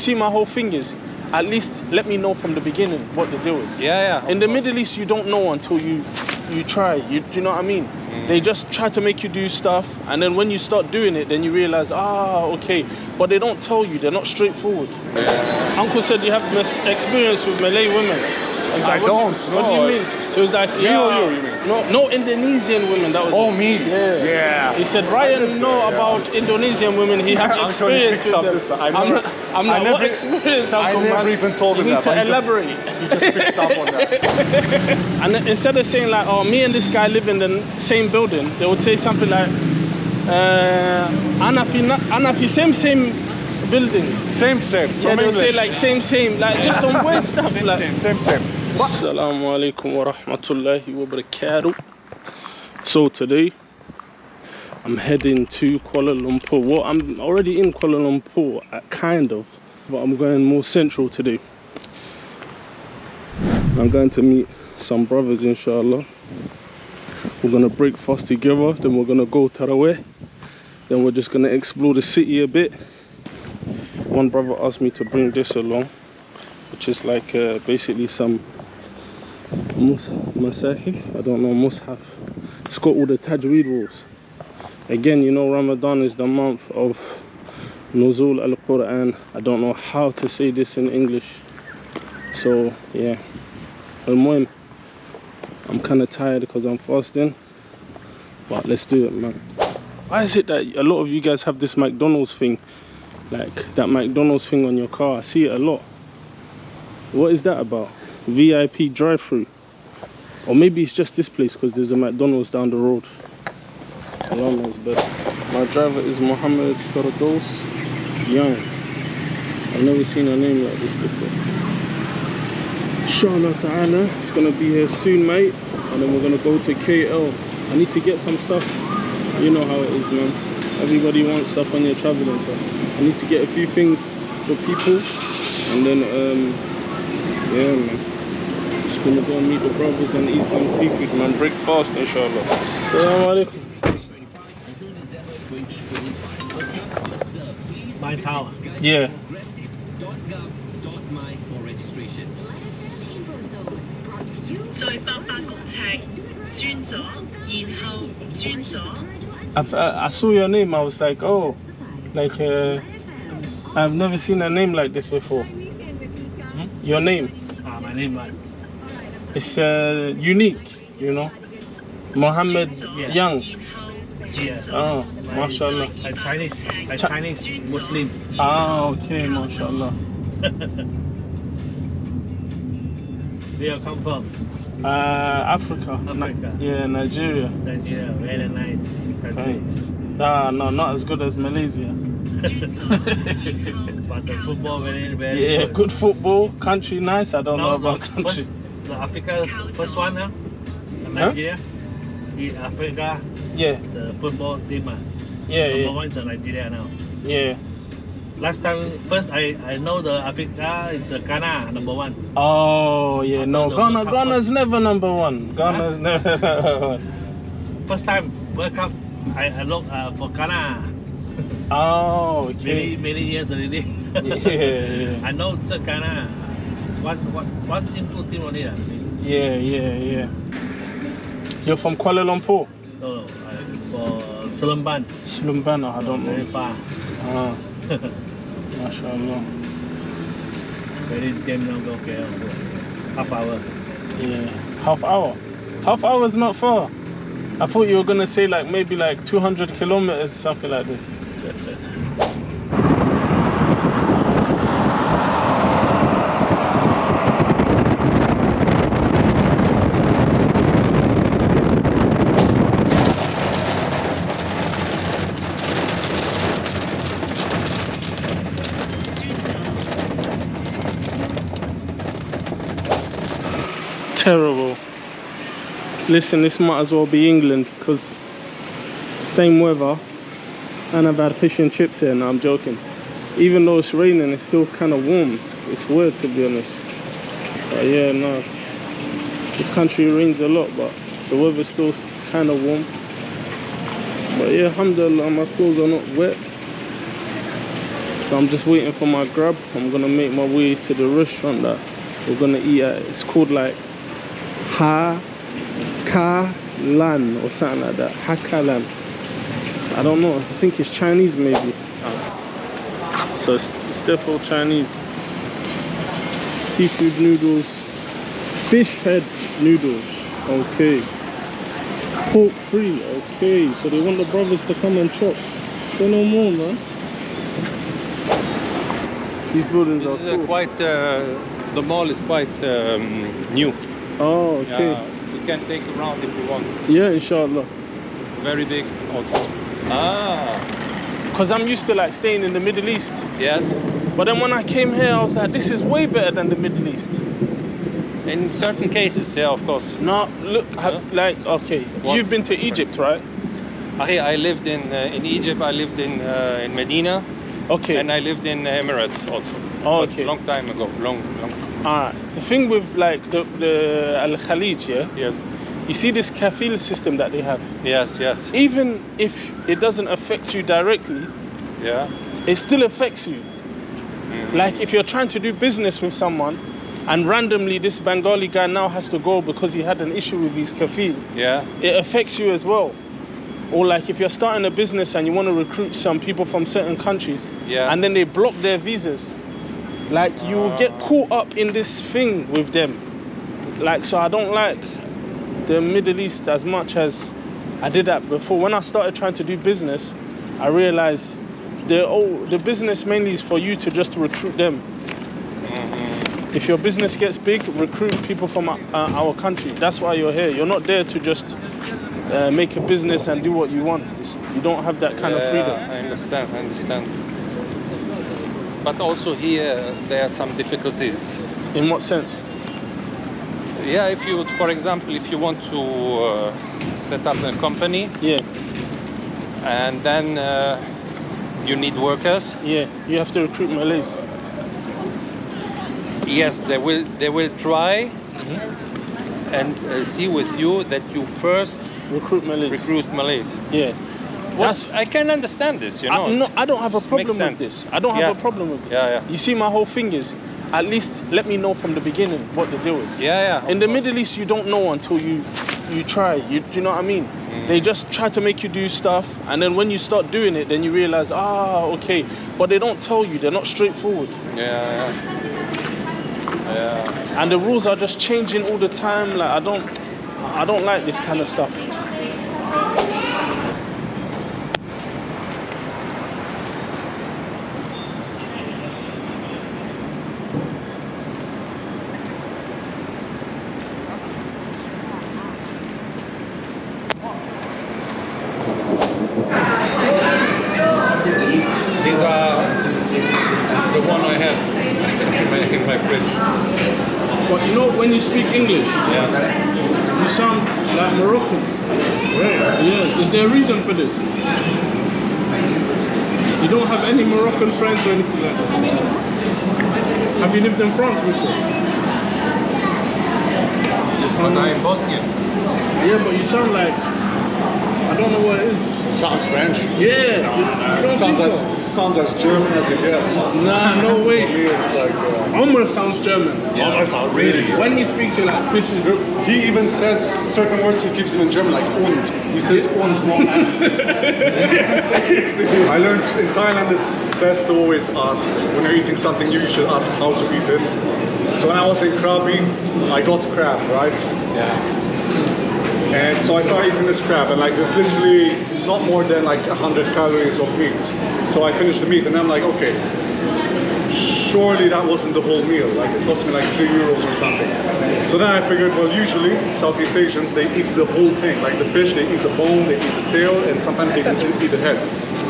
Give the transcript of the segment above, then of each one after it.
See, my whole thing is, at least let me know from the beginning what the deal is. Yeah. In the Middle East, you don't know until you try. Do you know what I mean? They just try to make you do stuff, and then when you start doing it, then you realize, okay. But they don't tell you. They're not straightforward. Uncle said you have experience with Malay women. I don't. What do you mean? It was like, me or you mean? No Indonesian women. That was. Oh, me. Yeah. He said Ryan know about Indonesian women. He have experience with them. I'm not. What experience? I never even told him that. You need to elaborate. He just picked up on that. And then instead of saying like, oh, me and this guy live in the same building, they would say something like, Anafi, same building. Same. Yeah, they would say like same, like just some weird stuff. Same. Assalamu alaikum wa rahmatullahi wa barakatuh. So today I'm heading to Kuala Lumpur. Well, I'm already in Kuala Lumpur, kind of, but I'm going more central today. I'm going to meet some brothers, inshallah. We're going to break fast together, then we're going to go Taraweeh. Then we're just going to explore the city a bit. One brother asked me to bring this along, which is like basically some masahif, I don't know, mushaf. It's got all the tajweed rules. Again, you know, Ramadan is the month of Nuzul al-Quran. I don't know how to say this in English. So, yeah. I'm kind of tired because I'm fasting. But let's do it, man. Why is it that a lot of you guys have this McDonald's thing? Like, that McDonald's thing on your car. I see it a lot. What is that about? VIP drive-through? Or maybe it's just this place because there's a McDonald's down the road. Allah knows best. My driver is Mohammed Fardos Young. I've never seen a name like this before. Inshallah ta'ala, it's gonna be here soon, mate. And then we're gonna go to KL. I need to get some stuff. You know how it is, man. Everybody wants stuff when you're traveling, so I need to get a few things for people. And then, yeah, man. Just gonna go and meet the brothers and eat some seafood, man. Break fast, inshallah. Assalamu alaikum. My tower. Yeah. I saw your name. I was like, oh, like I've never seen a name like this before. Your name? My name, It's unique, you know. Mohammed Young. Yeah. Oh, mashallah. Chinese Muslim. Ah, okay, mashallah. Where you come from? Africa. Africa. Yeah, Nigeria. Nigeria, very nice country. Thanks. No, not as good as Malaysia. But the football very good football. Country nice. I don't know about country. The Africa first one, huh? Nigeria. In Africa. Yeah. The football team. Number one is Nigeria now. Yeah. Last time, first I know the Africa is Ghana number one. Oh yeah, no, Ghana's never number one. Ghana's never number one. First time World Cup, I look for Ghana. Oh, okay. Many years already. Yeah. I know it's Ghana. One team, two team only. Yeah. You're from Kuala Lumpur? No, for Seremban. Seremban, I don't know. Very far. MashaAllah. Very jam now, go KL. Half hour. Yeah. Half hour? Half hour is not far. I thought you were going to say like maybe like 200 kilometers, something like this. Terrible. Listen, this might as well be England because same weather and I've had fish and chips here. No, I'm joking. Even though it's raining, it's still kind of warm. It's weird, to be honest. But yeah, no. This country rains a lot, but the weather's still kind of warm. But yeah, alhamdulillah, my clothes are not wet. So I'm just waiting for my grab. I'm gonna make my way to the restaurant that we're gonna eat at. It's called like Lan or something like that. Hakalan. I don't know. I think it's Chinese maybe. So it's definitely Chinese. Seafood noodles, fish head noodles. Okay. Pork free. Okay. So they want the brothers to come and chop. Say no more, man. These buildings This are is cool. quite. The mall is quite new. Oh, okay. You can take a round if you want. Yeah, inshallah. Very big also. Because I'm used to like staying in the Middle East. Yes. But then when I came here, I was like, this is way better than the Middle East. In certain cases, yeah, of course. No, look, like, okay, What? you've been to Egypt, right? I lived in Egypt. I lived in Medina. Okay. And I lived in Emirates also. Oh, That's okay. a long time ago. Long. The thing with like the Al Khalij, yeah? Yes. You see this kafil system that they have? Yes. Even if it doesn't affect you directly, Yeah. it still affects you. Like if you're trying to do business with someone and randomly this Bengali guy now has to go because he had an issue with his kafil, Yeah. it affects you as well. Or like if you're starting a business and you want to recruit some people from certain countries, Yeah. and then they block their visas, like you will get caught up in this thing with them. Like, so I don't like the Middle East as much as I did that before. When I started trying to do business, I realized the business mainly is for you to just recruit them. If your business gets big, recruit people from our country. That's why you're here. You're not there to just make a business and do what you want. You don't have that kind of freedom. I understand. But also here there are some difficulties. In what sense? Yeah, if you, for example, if you want to set up a company, Yeah, and then you need workers. yeah. You have to recruit Malays. Yes, they will try and see with you that you first Recruit Malays. recruit Malays. Yeah. I can understand this, you know. I don't have a it problem makes with sense. this. I don't have a problem with it. Yeah. You see, my whole thing is, at least let me know from the beginning what the deal is. Yeah. In the Middle East, you don't know until you try. You know what I mean? They just try to make you do stuff, and then when you start doing it, then you realize, okay. But they don't tell you. They're not straightforward. Yeah. And the rules are just changing all the time. Like I don't like this kind of stuff. These are the one I have in my fridge. But you know, when you speak English, Yeah. you sound like Moroccan. Yeah. Is there a reason for this? You don't have any Moroccan friends or anything like that? Have you lived in France before? But I'm Bosnian. Yeah, but you sound like, I don't know what it is. Sounds French. Yeah. You don't think so? Sounds as German as it gets. Nah, no For way. me, it's like. Omar sounds German. Omar sounds really German. When he speaks, you're like, this is... He even says certain words, he keeps them in German, like und. He says und, not and. Seriously. I learned in Thailand it's best to always ask. When you're eating something new, you should ask how to eat it. So when I was in Krabi, I got crab, right? Yeah. And so I started eating this crab, and like there's literally not more than like 100 calories of meat. So I finished the meat, and I'm like, okay, surely that wasn't the whole meal. Like it cost me like €3 or something. So then I figured, well, usually Southeast Asians, they eat the whole thing. Like the fish, they eat the bone, they eat the tail, and sometimes they eat the head.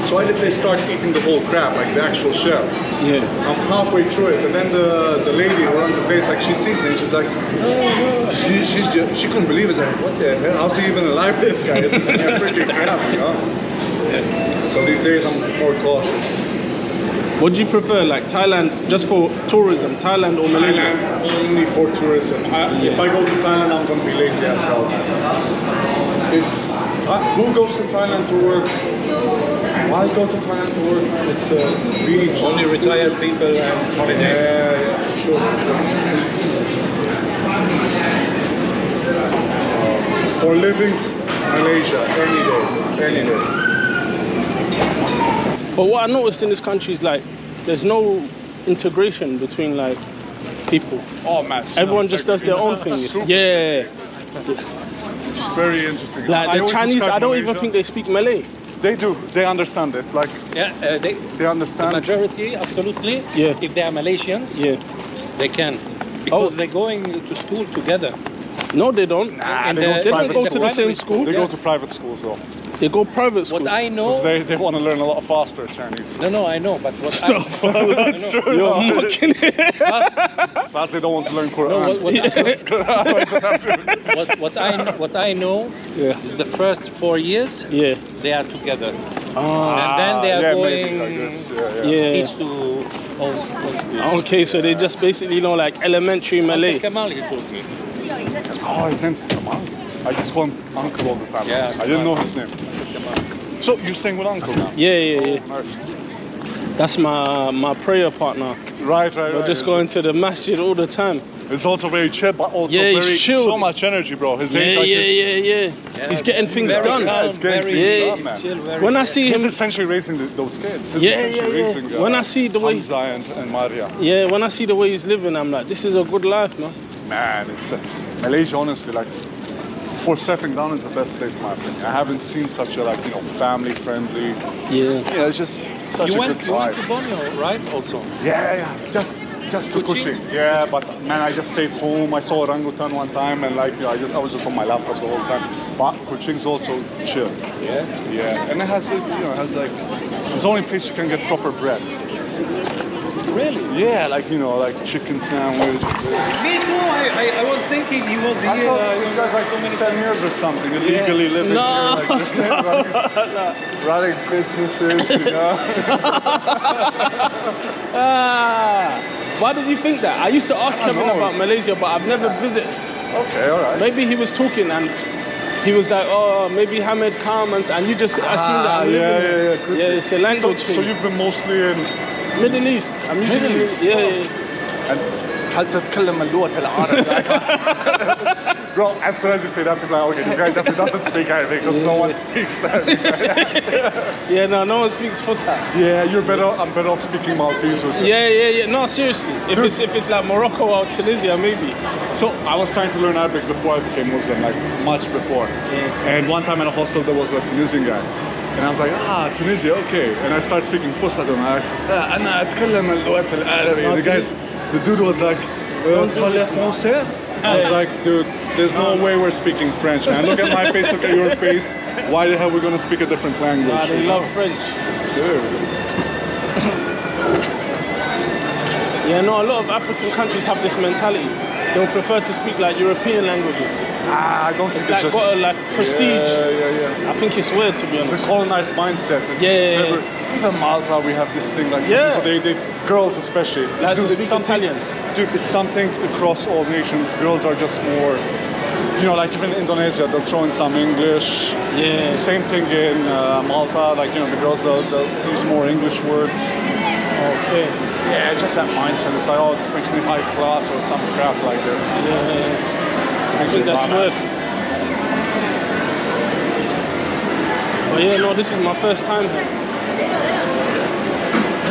So I literally start eating the whole crab, like the actual shell. Yeah. I'm halfway through it, and then the lady who runs the place, like she sees me, and she's like, she couldn't believe it. She's like, what the hell? How's he even alive? This guy is a freaking crab, you know? So these days I'm more cautious. What do you prefer, like Thailand, just for tourism, Thailand or Malaysia? Thailand only for tourism. If I go to Thailand, I'm gonna be lazy as hell. Who goes to Thailand to work Why go to Thailand to work? It's beach. Only retired people and holiday. Yeah, for sure. For living, Malaysia, any day. But what I noticed in this country is like, there's no integration between like people. Oh man, Everyone just does their own thing. Yeah. It's very interesting. Like the always Chinese, describe I don't even Malaysia- think they speak Malay. They do. They understand it. Like Yeah, they the understand. majority, absolutely. Yeah. If they are Malaysians, Yeah. they can. Because Oh. they're going to school together. No, they don't. And they go They don't private go to the schools. same school. They go to private schools though. They go private school. What I know... They want to learn a lot faster Chinese. No, I know, but what Stop. That's true. You're mocking it. Plus they don't want to learn Quran. No, what I know Yeah. is the first 4 years Yeah. they are together, Ah. and then they are yeah, going maybe, I guess. Yeah. each to all schools. Okay, so they just basically know like elementary Malay. Uncle Kamal, he told me. Oh, his name's Kamal. I just call him Uncle all the time. Yeah, I didn't know his name. So you're staying with Uncle now? Yeah. Nice. That's my prayer partner. Right. We're just going to the masjid all the time. It's also very chill, but also Yeah, he's very chilled. so much energy, bro. His age, Yeah. like He's getting things Very done. calm, It's getting very things Yeah. done, man. chill, very When I chill. see He's him, essentially raising those kids. He's Yeah, essentially yeah. raising, When I see the way, Hamza and Maria. when I see the way he's living, I'm like, this is a good life, man. Man, it's Malaysia, honestly, like, for settling down is the best place in my opinion. I haven't seen such a, like, family friendly. Yeah. Yeah, it's just such You a went good to vibe. Borneo, right? Also. Yeah, just to Kuching? Kuching. Yeah, but man, I just stayed home. I saw orangutan one time, and like, I was just on my laptop the whole time. But Kuching's also chill. Yeah, and it has, like, it's the only place you can get proper bread. Really? Yeah, like, like chicken sandwich. Me too. I was thinking he was I here. thought you guys like 10 years or something, illegally living No, here, like, running businesses, Why did you think that? I used to ask Kevin know. about Malaysia, but I've never visited. Okay, all right. Maybe he was talking and he was like, oh, maybe Hamid come and you just assumed that I'm living here. Could Yeah, be. it's a language so thing. you've been mostly in Middle East. I'm usually Middle East? Yeah. هل تتكلم اللغة العربية؟ Bro, as soon as you say that, people are like, okay, this guy definitely doesn't speak Arabic because no one speaks Arabic. Yeah, no one speaks Fusha. Yeah, I'm better off speaking Maltese with you. Yeah. No, seriously. If it's like Morocco or Tunisia, maybe. So I was trying to learn Arabic before I became Muslim, like much before. Yeah. And one time in a hostel there was a Tunisian guy. And I was like, Tunisia, okay. And I started speaking Fusha to him. أنا أتكلم اللغة العربية. The dude was like, parlez français? I was like, dude, there's no way we're speaking French, man. Look at my face, look at your face. Why the hell are we gonna speak a different language? Nah, they love French. Dude. Yeah, no, a lot of African countries have this mentality. They'll prefer to speak like European languages. I don't think It's like got a like prestige. Yeah. I think it's weird, to be It's honest. a colonized mindset. Even Malta, we have this thing like some people, they girls especially. Like to Dude, speak Italian. Dude, it's something across all nations. Girls are just more, like even in Indonesia, they'll throw in some English. Yeah. Same thing in Malta, like, the girls, they'll use more English words. Okay. Yeah, it's just that mindset. It's like, oh, this makes me high class or some crap like this. I think that's worth. But yeah, no, this is my first time here.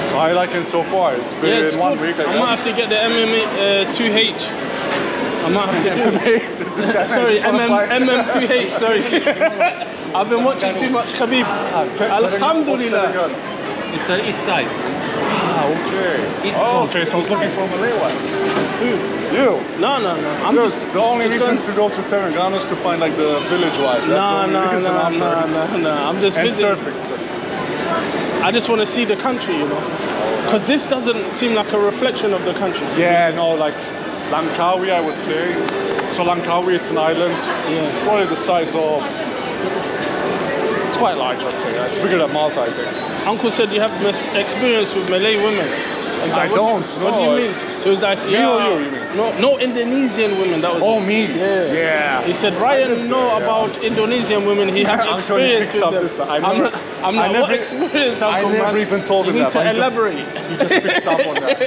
So how you like it so far? It's been Yeah, it's 1 good. week, I might have to get the MMA 2H. I might have to do it. Sorry, MM2H, sorry. I've been watching too much Khabib. Alhamdulillah. It's the east side. Okay. East Oh, Coast. okay, so I was looking for a Malay one. Who? You? No. I'm Look, just the only just reason going- to go to Terengganu is to find like the village life. That's the only reason I'm there. No. I'm just And busy. surfing. I just want to see the country, Because this doesn't seem like a reflection of the country. Yeah, no, like Langkawi, I would say. So Langkawi, it's an island. Yeah. Probably the size of. It's quite large, I'd say. It's bigger than Malta, I think. Uncle said you have experience with Malay women. I don't. What do you mean? It was like, Me or you mean? No Indonesian women. That was. Oh, it. me? Yeah. He said Ryan know about Indonesian women. He had experience with them. I'm not. What experience? I never even told him that. You need to elaborate. He just picked up on that.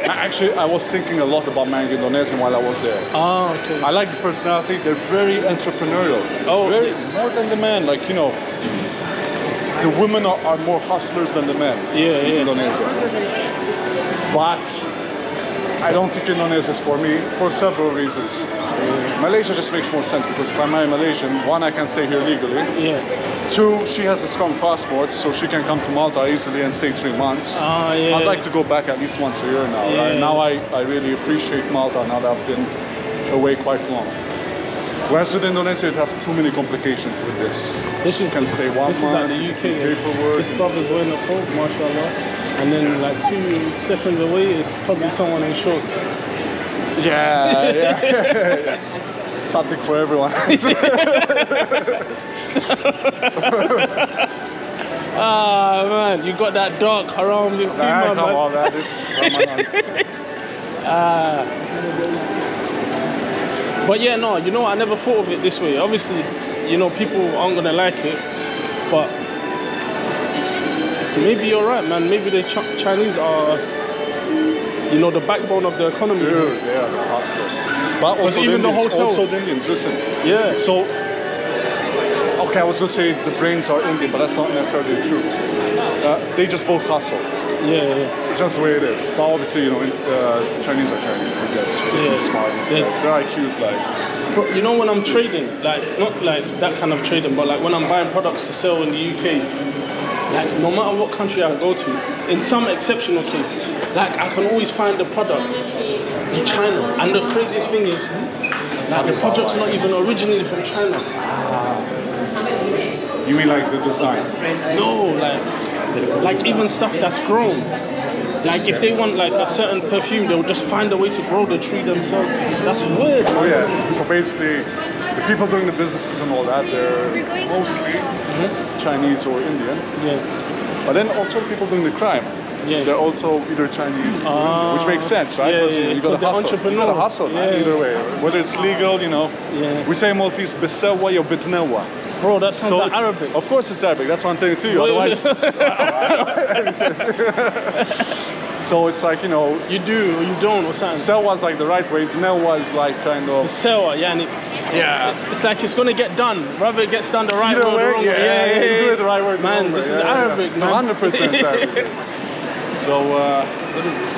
Actually, I was thinking a lot about marrying Indonesian while I was there. Oh, okay. I like the personality. They're very entrepreneurial. Oh, more than the men. Like, you know, the women are more hustlers than the men in Indonesia. But I don't think Indonesia is for me for several reasons. Malaysia just makes more sense because if I marry Malaysian, one, I can stay here legally. Yeah. Two, she has a strong passport, so she can come to Malta easily and stay 3 months. I'd like to go back at least once a year now. Yeah. Right? Now I really appreciate Malta now that I've been away quite long. Whereas with Indonesia, you have too many complications with this. You can stay 1 month. This is like the UK. Paperwork. This brother's wearing a coat, mashallah. And then like 2 seconds away is probably someone in shorts. Yeah. Something for everyone. Ah man, you got that dark haram look. Come on, man. This is Ramadan. But yeah, no, you know, I never thought of it this way. Obviously, you know, people aren't gonna like it, but maybe you're right, man. Maybe the Chinese are, you know, the backbone of the economy. Dude, they are the hustlers. But also even the hotel. Also the Indians, listen. Yeah. So, okay, I was gonna say the brains are Indian, but that's not necessarily the truth. They just both hustle. Yeah. It's just the way it is. But obviously, you know, Chinese are Chinese, I guess. Smart. Their IQ's like. But you know, when I'm trading, like not like that kind of trading, but like when I'm buying products to sell in the UK, like no matter what country I go to, in some exceptional case, like I can always find the product in China. And the craziest thing is, like the product's not even originally from China. You mean like the design? No, like even stuff that's grown. Like if they want like a certain perfume, they'll just find a way to grow the tree themselves. That's weird. Oh yeah. So basically, the people doing the businesses and all that, they're mostly Chinese or Indian. Yeah. But then also the people doing the crime. Yeah. They're also either Chinese, which makes sense, right? Yeah. You gotta hustle. You gotta hustle, man, either way. Whether it's legal, you know. Yeah. We say in Maltese, bisawa or bitnawa. Bro, that sounds like Arabic. Of course it's Arabic, that's what I'm telling it to you. Otherwise. So it's like, you know. You do or you don't or something. Sewa is like the right way, Tnawa is like kind of. Sewa, yeah. It's like it's gonna get done. Whether it gets done the right way or the wrong way. Yeah. You do it the right way. Man, this is Arabic, man. 100% Arabic. So, what is it?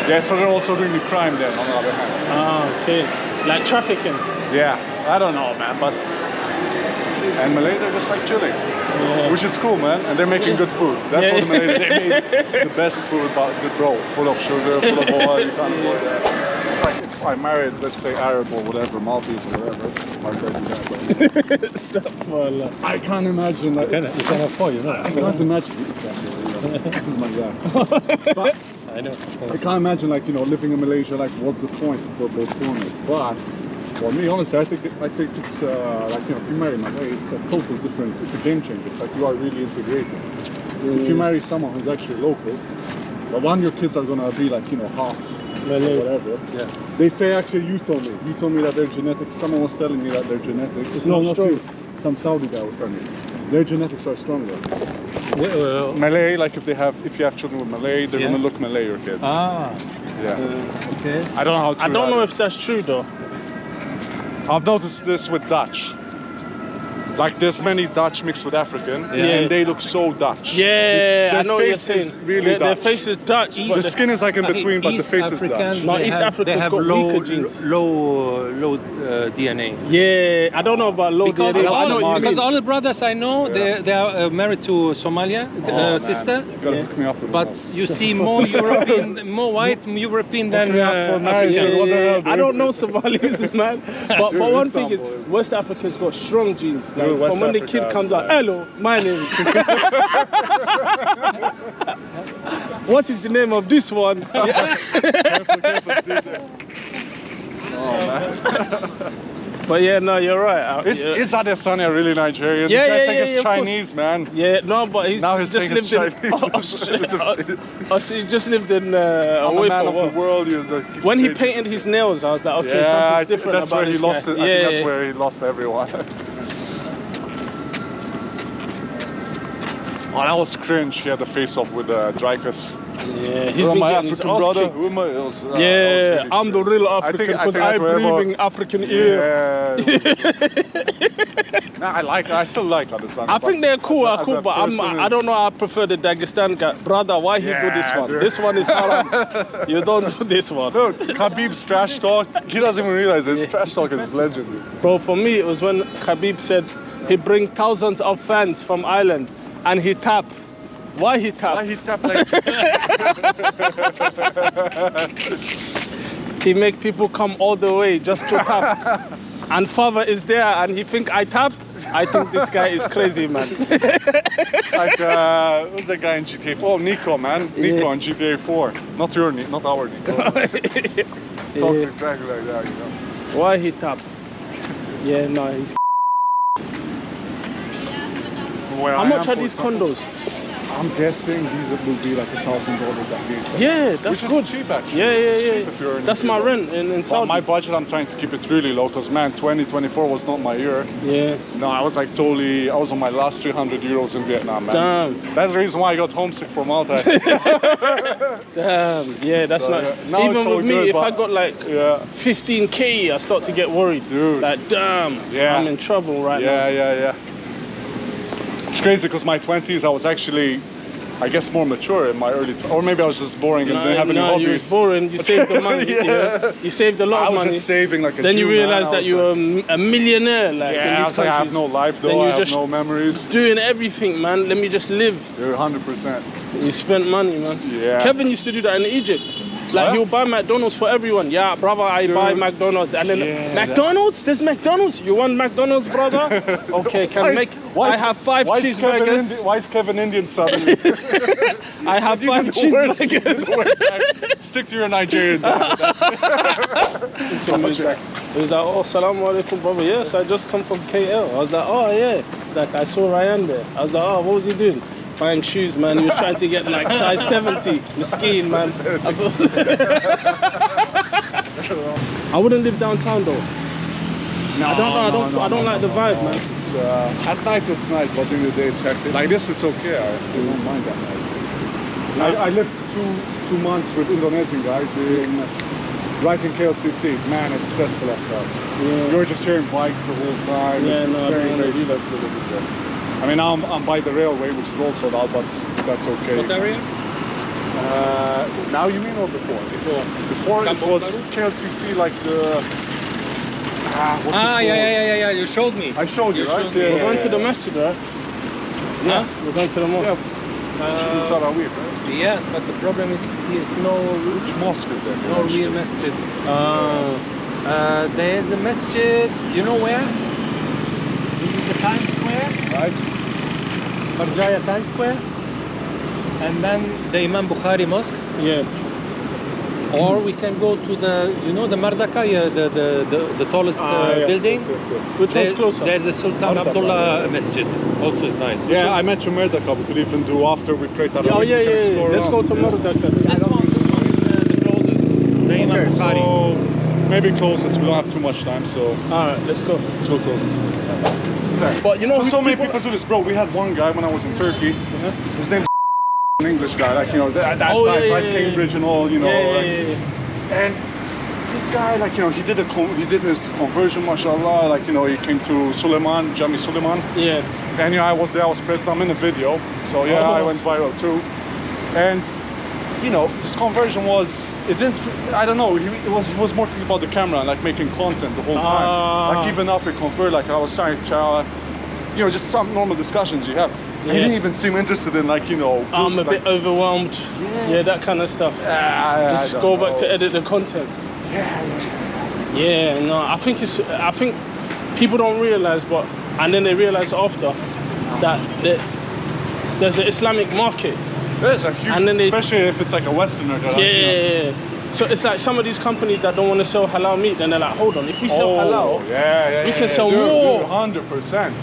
Yeah, so they're also doing the crime then, on the other hand. Ah, okay. Like trafficking. Yeah, I don't know, man, but. And Malay, they're just like chilling. Yeah. Which is cool, man. And they're making good food. That's what the Malay, they made the best food, but good, bro. Full of sugar, full of oil, you can't avoid that. Like if I married, let's say Arab or whatever, Maltese or whatever, my bread would I can't imagine that. You can have four, you know. I can't imagine. This is my guy. But I know. I can't imagine, like, you know, living in Malaysia, like, what's the point for both foreigners? But for me, honestly, I think it's like, you know, if you marry Malay, it's a totally different, it's a game changer. It's like you are really integrated. If you marry someone who's actually local, but one, your kids are gonna be like, you know, half Malay, whatever. Yeah. They say, actually, you told me that their genetics, someone was telling me that their genetics, no, not you, some Saudi guy was telling me, their genetics are stronger. Malay, like if you have children with Malay, they're gonna look Malay, your kids. Yeah. Okay. I don't know how true I don't know is. if that's true though. I've noticed this with Dutch. Like there's many Dutch mixed with African, and they look so Dutch. Yeah, I know what you're saying. Really their face is Dutch. The skin is like in between, but the face is Dutch. No, East Africans got weaker genes. Low DNA. Yeah, I don't know about low because DNA. Because all the brothers I know, they are married to Somalia sister. You gotta hook me up with but you see more European, more white European than African. I don't know Somalis, man. But one thing is, West Africa's got strong genes. Like, from when the kid comes out, hello, my name is. What is the name of this one? Careful, But yeah, no, you're right. Is Adesanya really Nigerian? Yeah, You guys yeah, think yeah, it's yeah, of course. Chinese, man. Yeah, no, but he's Now he's just saying lived it's in Chinese. He just lived in I'm a away man for of a while. the world. You're the, When he painted his nails, I was like, okay, yeah, something's different that's about where he this lost guy. it. Yeah, I think that's yeah. where he lost everyone. Oh, that was cringe. He had the face-off with Dreykus. Yeah, he's been my getting his African ass brother. kicked. Who am I? It was, Yeah, really I'm the real African because I, believe in African ear. Nah, I still like Adesanya. I think they're cool, as a but I don't know. I prefer the Dagestan guy. Brother, why he do this one? dude. This one is haram. You don't do this one. Look, Khabib's trash talk. He doesn't even realize his trash talk is legendary. Bro, for me, it was when Khabib said he bring thousands of fans from Ireland and he tap. Why he tap? Why he tap like? He make people come all the way just to tap. And father is there and he think I tap. I think this guy is crazy, man. Like what's that guy in GTA 4? Oh, Nico, man. Nico on GTA 4. Not your Nico, not our Nico. Talks exactly like that, you know. Why he tap? Yeah, no, he's. How much are these condos? I'm guessing these will be like $1,000 at least. Yeah, that's Which good. Is cheap actually. Yeah, It's yeah, cheap if you're yeah. in That's my rent in Saudi. My budget, I'm trying to keep it really low because man, 2024 was not my year. Yeah. No, I was like totally, I was on my last 300 euros in Vietnam, man. Damn. That's the reason why I got homesick for Malta. Damn. Yeah, that's So, not. yeah. Now it's Even all with me, good, if but- I got like 15K, I start to get worried. Dude. Like, damn. Yeah. I'm in trouble right now. Yeah. It's crazy because my 20s, I was actually, I guess, more mature in my early, or maybe I was just boring and didn't have any hobbies. you was boring. You saved the money. Yeah. You saved a lot I of was money. just saving like a Then you Jew, man. realize I that was you're like, a millionaire. Like in I these was like, I have countries. no life Then though, you I have just no memories. doing everything, man. Let me just live. You're 100%. You spent money, man. Yeah. Kevin used to do that in Egypt. Like What? he'll buy McDonald's for everyone. Yeah, brother, I buy McDonald's. And then McDonald's? There's McDonald's? You want McDonald's, brother? Okay, I have 5 cheeseburgers. Why is Kevin Indian suddenly? I have 5 cheeseburgers. Stick to your Nigerian diet. He was like, oh, salamu alaikum, brother. Yes, I just come from KL. I was like, oh, yeah. He's like, I saw Ryan there. I was like, oh, what was he doing? Buying shoes, man. He was trying to get like size 70. Miskeen, man. I wouldn't live downtown though. I don't like the vibe, man. It's, at night it's nice, but during the day it's hectic. Like this, it's okay. I don't mind that night. I lived two months with Indonesian guys right in KLCC. Man, it's stressful as hell. Yeah. You're just hearing bikes the whole time. Yeah, It's no, I very, don't very wanna do that. stressful. I mean, now I'm by the railway, which is also loud, but that's okay. What area? Now you mean or before? Before it was KLCC, like the... what's it called? Yeah. You showed me. I showed you, right? We're going to the masjid, right? Yeah. We're going to the mosque. Isha and Taraweeh, right? Yes, but the problem is here's no Which mosque is there? no real masjid. There is a masjid. You know where? This is the Times Square. Right? Barjaya Times Square. And then the Imam Bukhari Mosque. Yeah. Or we can go to the, you know, the Mardaka, the tallest Yes, building. yes. Which one's closer? There's the Sultan Mardaka, Abdullah Masjid. Also is nice. Yeah, I mentioned Merdaka. We could even do after we create Taraweeh. Oh, yeah. Oh, Let's go to Mardaka. This one is the closest. The Imam Bukhari. So maybe closest. We don't have too much time, so Alright, let's go. let's go closest. But you know, So many people do this, bro. We had one guy when I was in Turkey. His name's an English guy, like, you know, that type, right? Cambridge and all, you know. And this guy, like, you know, he did his conversion, mashallah. Like, you know, he came to Suleiman, Jami Suleiman. Yeah. And, you know, I was there, I was present. I'm in the video. So, yeah, I went viral too. And, you know, his conversion was, it didn't, I don't know, he was more thinking about the camera and like making content the whole time. Like even after convert, like I was trying to, you know, just some normal discussions you have. He didn't even seem interested in, like, you know. I'm a bit overwhelmed. Yeah, that kind of stuff. Just go back to edit the content. Yeah, no, I think people don't realize, and then they realize after that there's an Islamic market. There's a huge, and then especially if it's like a Westerner. Yeah. So it's like some of these companies that don't want to sell halal meat, then they're like, hold on, if we sell halal, we can sell more. 100%.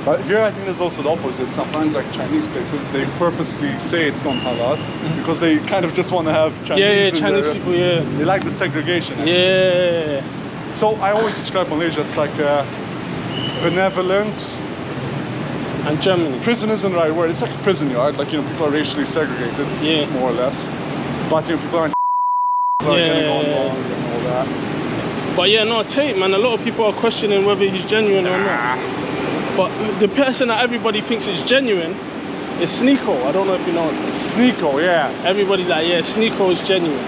But here I think there's also the opposite. Sometimes like Chinese places, they purposely say it's non-halal because they kind of just want to have Chinese in Chinese their people, They like the segregation, actually. Yeah. So I always describe Malaysia, it's like benevolent. And Germany. Prison isn't the right word, it's like a prison yard. Like, you know, people are racially segregated, more or less. But, you know, people aren't getting on wrong and all that. But yeah, no, Tate, man, a lot of people are questioning whether he's genuine or not. But the person that everybody thinks is genuine is Sneeko. I don't know if you know him. Sneeko, yeah. Everybody's like, yeah, Sneeko is genuine.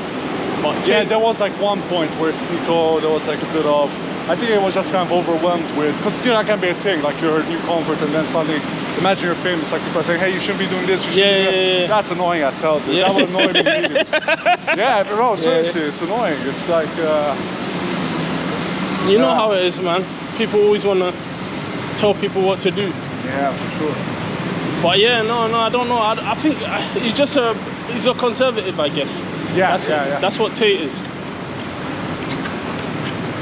But yeah, there was like one point where Sneeko, there was like a bit of, I think it was just kind of overwhelmed with, because you know, that can be a thing, like you're a new convert and then suddenly, imagine you're famous, like people are saying, hey, you shouldn't be doing this, you shouldn't be doing that. That's annoying as hell, dude. That would annoy me immediately. Yeah, bro, seriously, it's annoying. It's like, you know how it is, man. People always want to tell people what to do. Yeah, for sure. But yeah, no, I don't know. I think he's a conservative, I guess. Yeah, that's what Tate is.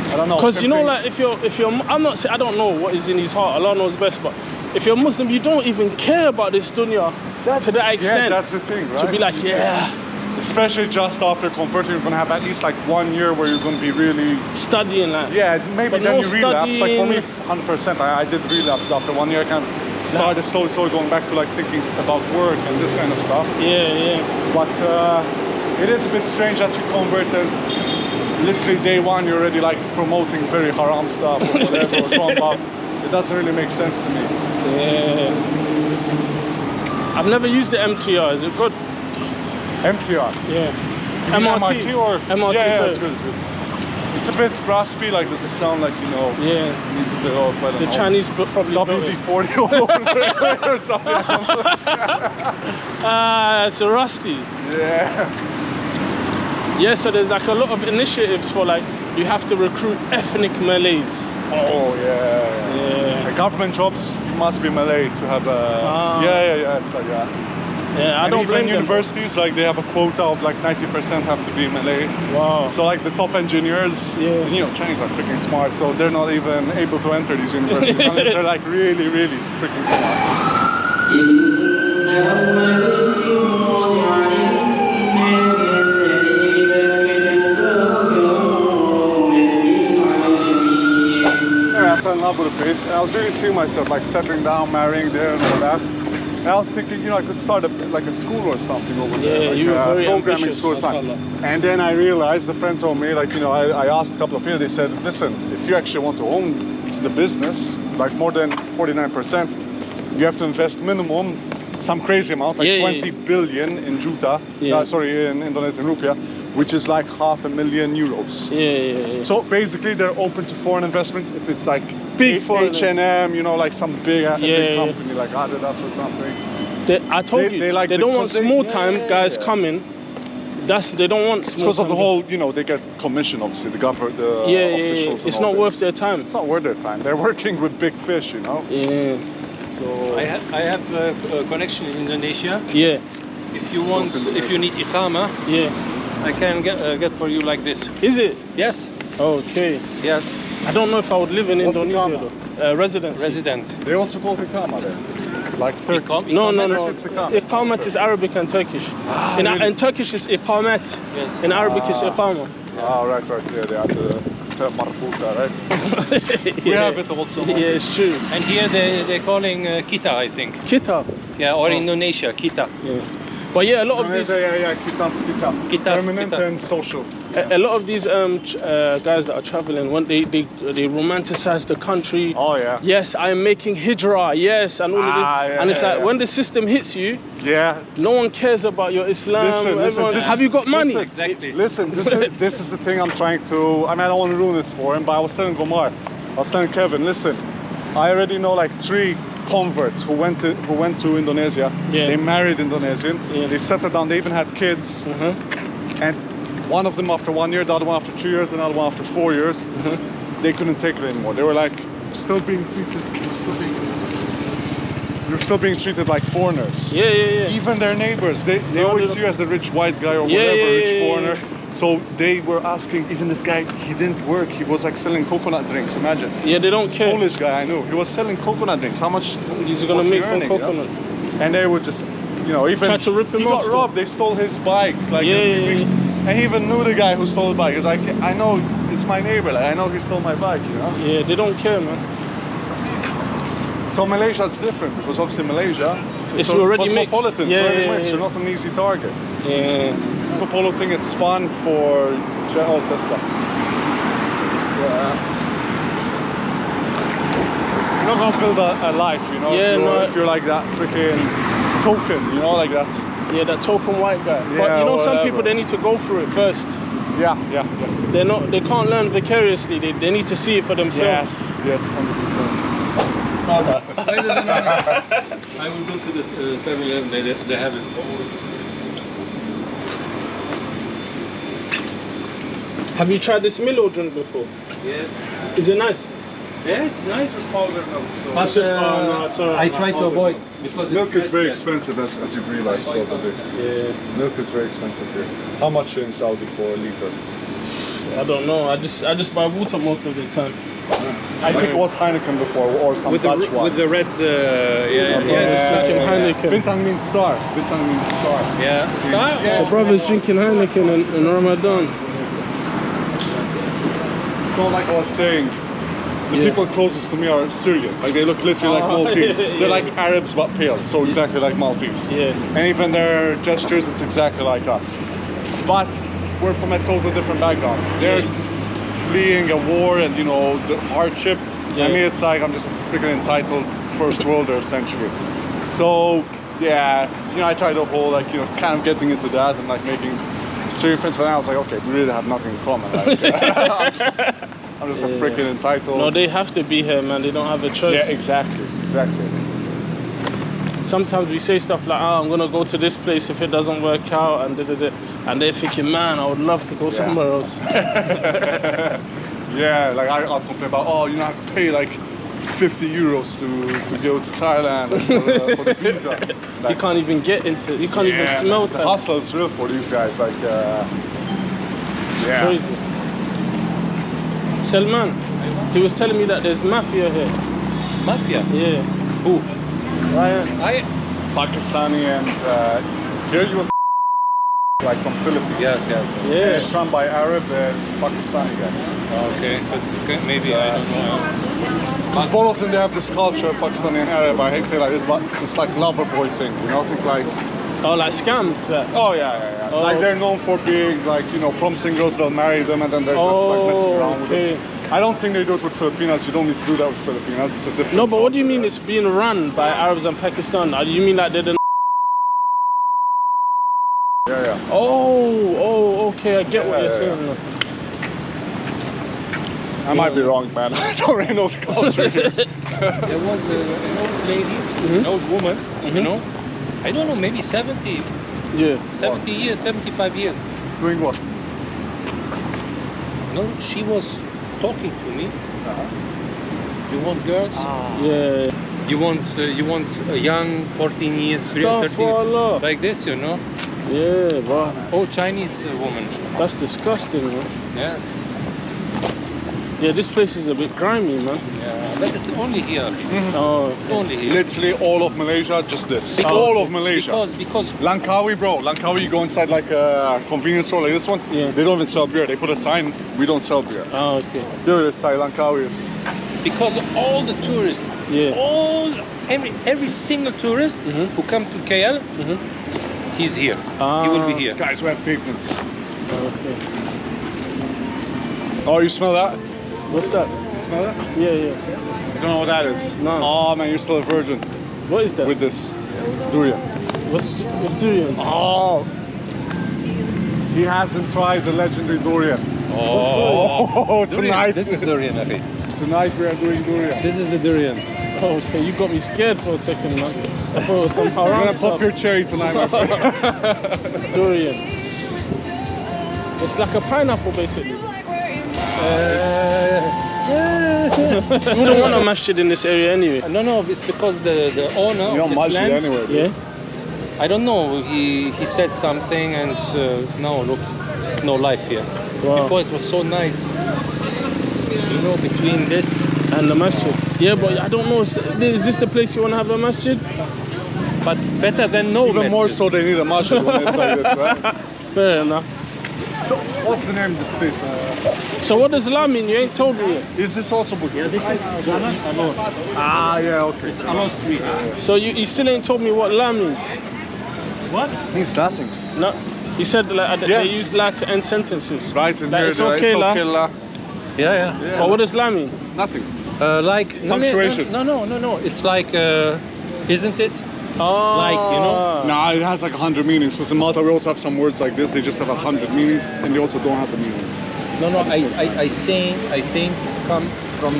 I don't know. Because you know, like if you're, I'm not saying, I don't know what is in his heart. Allah knows best. But if you're Muslim, you don't even care about this dunya to that extent. Yeah, that's the thing, right? To be like, especially just after converting, you're gonna have at least like 1 year where you're gonna be really studying, like. Yeah, maybe but then no you relapse. Like for me, studying. 100%. I did relapse after 1 year. I kind of started slowly going back to like thinking about work and this kind of stuff. Yeah. But it is a bit strange that you convert and literally day one you're already like promoting very haram stuff or whatever or talking about. It doesn't really make sense to me. Yeah. I've never used the MTR. Is it good? MTR? Yeah. MRT or? MRT, yeah, it's good. It's a bit raspy, like does it sound like, you know, it needs a bit of, I don't know. Chinese probably WD-40 all over or something. It's rusty. Yeah. Yeah, so there's like a lot of initiatives for like, you have to recruit ethnic Malays. Oh, yeah. The government jobs, you must be Malay to have a... Yeah, it's like, Yeah, I don't blame them. Universities, like they have a quota of like 90% have to be Malay. Wow. So like the top engineers, you know, Chinese are freaking smart, so they're not even able to enter these universities unless they're like really, really freaking smart. Yeah, I fell in love with the place. I was really seeing myself like settling down, marrying there and all that. And I was thinking, you know, I could start like a school or something over there, like you were very programming ambitious, school or something. And then I realized, a friend told me, like, you know, I asked a couple of people, they said, listen, if you actually want to own the business, like more than 49%, you have to invest minimum some crazy amount, like 20 billion in juta, in Indonesian rupiah, which is like €500,000 euros. So basically they're open to foreign investment if it's like big H&M, you know, like some big company like Adidas or something. I told you, they don't want small time guys coming. They don't want small time. Because of the whole, you know, they get commission obviously, the government, the officials. It's not worth their time. It's not worth their time. They're working with big fish, you know. So I have a connection in Indonesia. If you want, if you need iqama, I can get for you like this. Is it? Yes. Okay. Yes. I don't know if I would live in Indonesia though. Residence. They also call it iqama there. Like Turkish. No. Iqamat is Arabic and Turkish. In Turkish is iqamat. Yes. In Arabic is iqama. Right. Yeah, they have the marbuta, right? We have it also. Yeah, it's true. And here they're calling kita, I think. Kita? Yeah, or Indonesia, kita. Yeah. But yeah, a lot of these... Kitas. Permanent and social. A lot of these guys that are traveling, when they romanticize the country. Oh yeah. Yes, I'm making hijrah. Yes, and all of this. And it's like when the system hits you. No one cares about your Islam. Listen, have you got money? Exactly. Listen, this is the thing I'm trying to. I mean, I don't want to ruin it for him, but I was telling Gomar, I was telling Kevin, listen, I already know like 3 converts who went to Indonesia. They married Indonesian. They settled down. They even had kids. And one of them after 1 year, the other one after 2 years, another one after 4 years. They couldn't take it anymore. They were like still being treated. You're still being treated like foreigners. Yeah. Even their neighbors, they always see you as a rich white guy or whatever, rich foreigner. So they were asking, even this guy, he didn't work. He was like selling coconut drinks, imagine. Yeah, they don't This care. Polish guy I knew, he was selling coconut drinks. How much He's gonna was he make from earning, you know? coconut. And they would just, you know, even Try to rip him he off got robbed. They stole his bike like Yeah, a few yeah, weeks. yeah. And he even knew the guy who stole the bike. He's like, I know it's my neighbor. Like, I know he stole my bike, you know. Yeah, they don't care, man. So Malaysia, it's different because obviously Malaysia, It's already mixed. cosmopolitan. Yeah, it's already yeah, mixed. yeah. You're not an easy target. Yeah. The polo thing, it's fun for general tester. Yeah. You're not gonna build a life, you know. Yeah, if you're like that freaking token, you know, like that. Yeah, that token white guy. But Yeah, you know, some whatever. people, they need to go through it first. Yeah. They can't learn vicariously. They need to see it for themselves. Yes, 100%. I will go to the 7-Eleven. They have it. Have you tried this Milo drink before? Yes. Is it nice? Yeah, it's nice. But no, sorry. I try to avoid because Milk is very expensive. expensive, as you've realized probably. Yeah. Milk is very expensive here. How much in Saudi for a liter? I don't know. I just buy water most of the time. I think it was Heineken before, or some Dutch one. With the red, drinking Heineken. Bintang means star. Bintang means star. yeah. Star? The brother's drinking Heineken in Ramadan. So like I was saying, the people closest to me are Syrian. Like they look literally like Maltese. yeah. They're like Arabs but pale, so exactly like Maltese. Yeah. And even their gestures, it's exactly like us. But we're from a total different background. They're fleeing a war and, you know, the hardship. Yeah. I mean, it's like I'm just a freaking entitled first worlder essentially. So yeah, you know, I tried the whole like, you know, kind of getting into that and like making Syrian friends, but then I was like, okay, we really have nothing in common. Like, I'm just a freaking entitled. No, they have to be here, man. They don't have a choice. Yeah, exactly. Sometimes we say stuff like, I'm gonna go to this place if it doesn't work out, and and they're thinking, man, I would love to go somewhere else. Yeah, like I'll complain about, oh, you know, I have to pay like 50 euros to go to Thailand for the visa. Like, You can't even get into, you can't even smell the Thailand. hustle is real for these guys. Like, yeah. Crazy. Salman, he was telling me that there's mafia here. Mafia? Yeah. Who? Ryan. Pakistani and here you have like from Philippines. Yes. Yeah. It's run by Arab and Pakistani guys. Okay, maybe I don't know. Because both of them, they have this culture, Pakistani and Arab. I hate to say like this, but it's like lover boy thing. You know, think like. Oh, like scams. That. Oh yeah. Oh. Like they're known for being like, you know, promising girls they'll marry them and then they're just like messing around with them. I don't think they do it with Filipinas. You don't need to do that with Filipinas. It's a different. No, but what do you mean culture. it's being run by Arabs and Pakistan? You mean like they're the... Yeah. Oh, okay, I get what you're saying. I might be wrong, man. I don't really know the culture here. There was an old lady, an old woman, you know, I don't know, maybe 70 years, 75 years. Doing what? No, she was talking to me. You want girls? Yeah. You want a young 14 years, 13, like this, you know? Yeah, wow. Oh, Chinese woman. That's disgusting, man. Yes. Yeah, this place is a bit grimy, man. Yeah, but it's only here. Oh, It's only here. Literally all of Malaysia, just this. All of Malaysia. Because Langkawi, bro. Langkawi, you go inside like a convenience store like this one. Yeah. They don't even sell beer. They put a sign, we don't sell beer. oh, okay. Dude, it's like Langkawi is. because all the tourists, every single tourist who come to KL, he's here. He will be here. Guys, we have pavements. Okay. Oh, you smell that? What's that? Smell that? Yeah. You don't know what that is? No. Oh man, you're still a virgin What is that? with this. It's durian. What's durian? Oh. He hasn't tried the legendary durian. Oh. Tonight. This is durian, okay. Tonight we are doing durian. This is the durian. Oh, okay, you got me scared for a second, man. I thought it was some You're haram gonna stuff. pop your cherry tonight, my friend. Durian. It's like a pineapple, basically. You wouldn't want a masjid in this area anyway. No, it's because the owner You're of this Masjid land, anyway. Yeah? I don't know, he said something and no, look, no life here. Wow. Before it was so nice. You know, between this. And the masjid. Yeah, but I don't know. Is this the place you want to have a masjid? But it's better than no Even masjid. more so they need a masjid when it's like this, right? Fair enough. So, what's the name of this place? So what does la mean? You ain't told me yet. Is this also Bukhari? Yeah, this is alone. Ah, yeah, okay. It's alone street. So you still ain't told me what la means. What? Means nothing. No. You said like, Yeah. they use la to end sentences. Right in Like, here, it's okay, la. Yeah. But what does la mean? Nothing. Like Punctuation. No. It's like, isn't it? Oh. Like, you know. Nah, it has like 100 meanings. Because in Malta we also have some words like this. They just have 100 meanings, and they also don't have a meaning. No. I think it's come from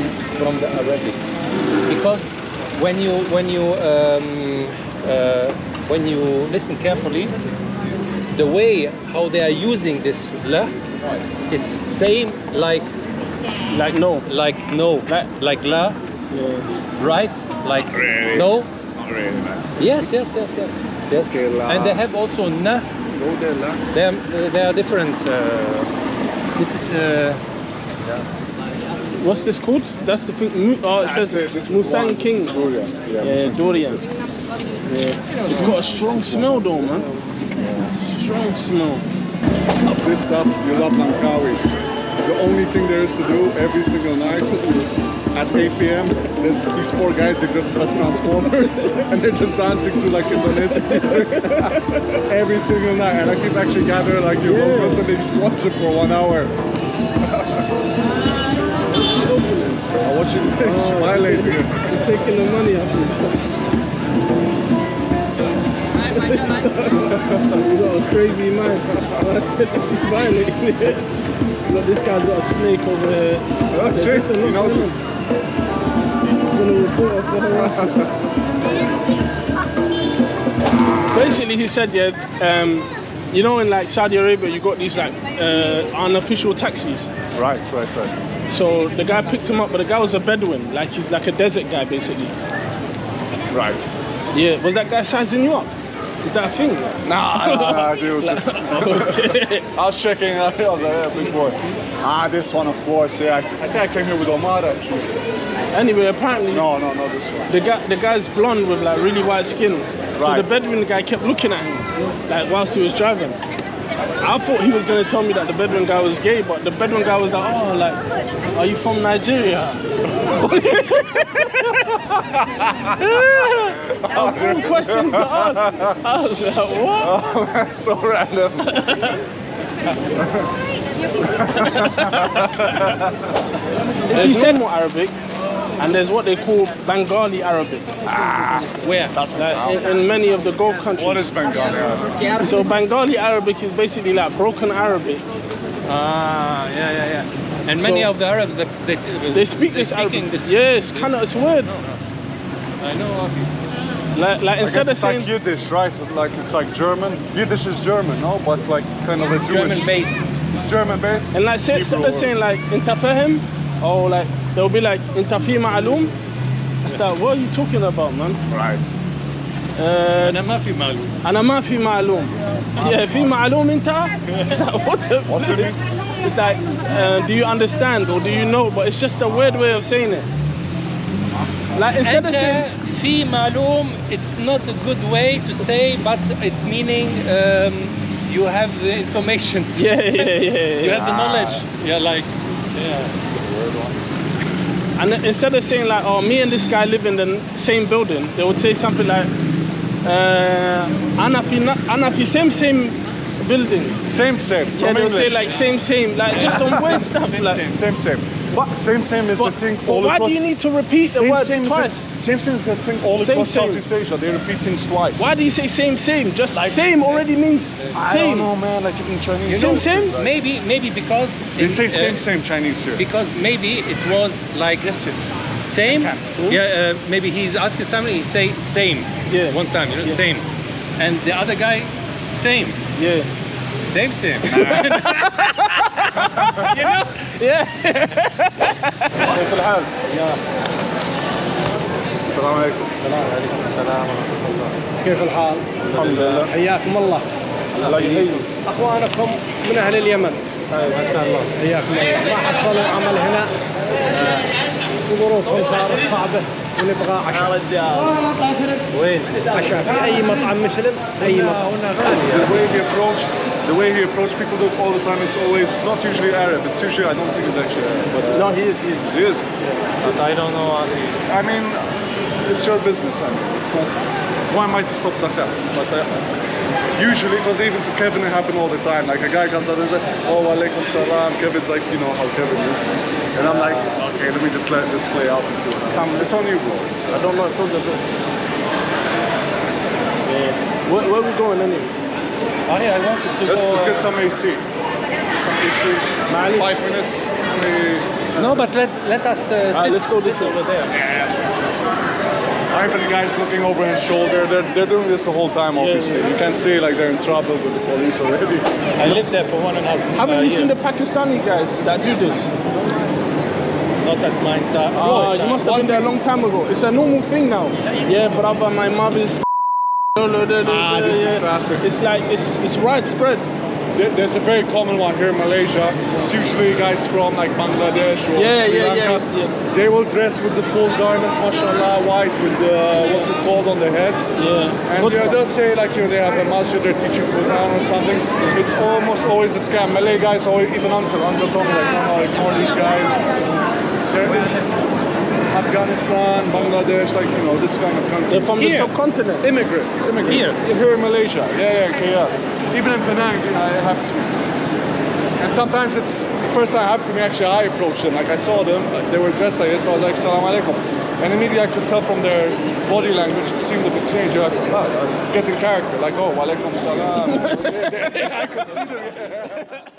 the Arabic, because when you listen carefully, the way how they are using this la is same like no, like la, right? Like really. no. Not really, man. Yes. Okay, la. And they have also na. Go there, la. They are different. This is. What's this called? That's the thing. Oh, it says Musang King. Durian. Yeah, durian. Yeah. It's got a strong smell though, man. Strong smell. Of this stuff, you love Langkawi. The only thing there is to do every single night at 8 p.m. there's these 4 guys that just press Transformers and they're just dancing to like Indonesian music every single night. And I keep actually gathering like your locals and they just watch it for 1 hour. What you violating? You're taking the money off me. You got a crazy mind. I said that she's violating it. Look, this guy's got a snake over here. Jason, you know this. He's gonna report her for harassment. Basically, he said, you know, in like Saudi Arabia, you got these like unofficial taxis. Right. So the guy picked him up, but the guy was a Bedouin, like he's like a desert guy basically. Right. Yeah, was that guy sizing you up? Is that a thing? Nah, dude. Okay. I was checking big boy. This one, of course. Yeah, I think I came here with Omar actually. Anyway, apparently No, this one. the guy's blonde with like really white skin. So Right. the Bedouin guy kept looking at him, like whilst he was driving. I thought he was going to tell me that the Bedouin guy was gay, but the Bedouin guy was like, oh, like, are you from Nigeria? A cool question to ask. I was like, what? Oh, man, so random. If you said more Arabic, and there's what they call Bengali Arabic. Where? That's like in many of the Gulf countries. What is Bengali Arabic? So Bengali Arabic is basically like broken Arabic. Yeah. And many So- of the Arabs, They speak this Arabic. Yeah, it's kind of, it's weird. I know. Like I guess instead of it's like saying, Yiddish, right? Like it's like German. Yiddish is German, no? But like kind of a Jewish. German based. It's German based. and like instead of saying like inta fahem, or like they'll be like inta fi ma'lum. It's like, what are you talking about, man? Right. أنا ما في معلوم. أنا ما في معلوم. Yeah, في معلوم أنت. It's like, what the? What's it mean? It's like, do you understand or do you know? But it's just a weird way of saying it. Like instead of saying, في معلوم, it's not a good way to say, but it's meaning you have the information. yeah. You have the knowledge. Yeah, like. And then instead of saying like, oh, me and this guy live in the same building, they would say something like, أنا في same building. Same. Yeah, From they'll say English. like same, like just some weird stuff. Like, Same. But same is the thing but all why across. do you need to repeat the word twice? Same is the thing all Same. across Southeast Asia. They repeat things twice. Why do you say same? Just Like- same already means I same. don't know, man. Like in Chinese. Same? Maybe because They say same Chinese here. because maybe it was like Yes. same. Okay. Yeah, maybe he's asking something. He say same. Yeah. One time, Yeah. same, and the other guy same. Yeah. Same. You know? Yeah. كيف الحال؟ السلام عليكم. وعليكم السلام ورحمة الله. كيف الحال؟ الحمد لله. حياكم الله. الله يحييك. أخوانكم من أهل اليمن. طيب ما شاء الله. حياكم الله. ما حصلوا عمل هنا وظروفهم صارت صعبة ونبغى عشاء. وين؟ عشاء في أي مطعم مسلم أي مطعم. The way he approached people do it all the time, it's always not usually Arab. It's usually, I don't think it's actually Arab. But, No, he is. he is. But I don't know what he is. I mean, it's your business. I mean, it's not. Why am I to stop zakat? But usually, because even to Kevin it happens all the time. Like a guy comes out and says, "Oh, alaikum salam." Kevin's like, you know how Kevin is, and I'm like, okay, let me just let this play out and see what happens. It's on you, bro. I don't know if those are good. Yeah. Where we going anyway? I wanted to go. Let's get some AC. Some AC. 5 minutes. No, but let us sit, let's go this sit over there. I have the guys looking over his shoulder. They're doing this the whole time, obviously. You can see like they're in trouble with the police already. I lived there for 1.5 years. Haven't you seen the Pakistani guys that do this? Not at my time. You must have been there a long time ago. It's a normal thing now. Yeah, brother, my mother's. This is classic. It's like it's widespread. There's a very common one here in Malaysia. It's usually guys from like Bangladesh or Sri Lanka. They will dress with the full garments, mashallah, white with the what's it called on the head. Yeah. And they'll say like they have a masjid, they're teaching Quran or something. It's almost always a scam. Malay guys always, even uncle told me like, no, ignore these guys. They're Afghanistan, Bangladesh, like this kind of country. They're from the subcontinent. Immigrants. Here in Malaysia. Yeah. Even in Penang, it happened to me. And sometimes it's the first time it happened to me. Actually, I approached them. Like I saw them, they were dressed like this. So I was like, "Salam alaikum," and immediately I could tell from their body language it seemed a bit strange. They're like, "Oh, get in character." Like, "Oh, walaikum salam." I could see them.